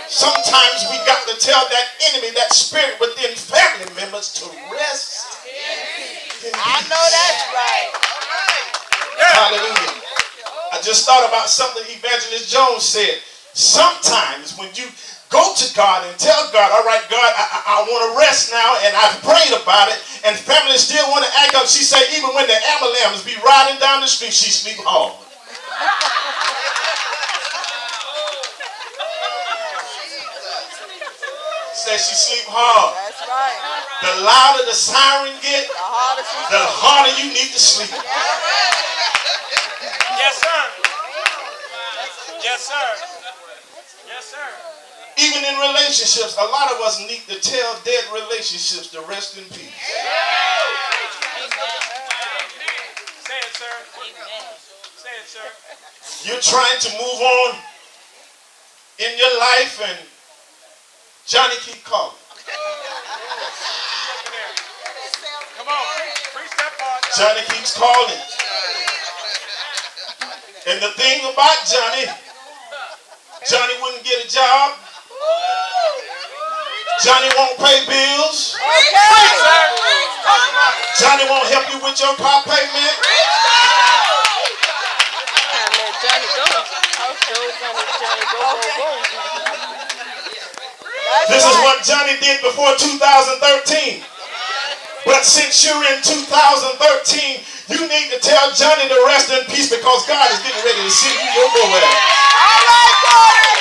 Sometimes we got to tell that enemy, that spirit within family members to rest. I know that's right. Hallelujah. I just thought about something Evangelist Jones said. Sometimes when you go to God and tell God, all right, God, I want to rest now, and I've prayed about it, and family still want to act up. She said even when the ambulance be riding down the street, she sleep hard. Said she sleep hard. That's right. The louder the siren get, the harder you need to sleep. Yes, sir. Yes, sir. Yes, sir. Even in relationships, a lot of us need to tell dead relationships to rest in peace. Say it, sir. Say it, sir. You're trying to move on in your life, and Johnny keep calling. Come on, preach that part. Johnny keeps calling. And the thing about Johnny wouldn't get a job. Johnny won't pay bills. Johnny won't help you with your car payment. This is what Johnny did before 2013. But since you're in 2013, you need to tell Johnny to rest in peace, because God is getting ready to send you your boy. All right,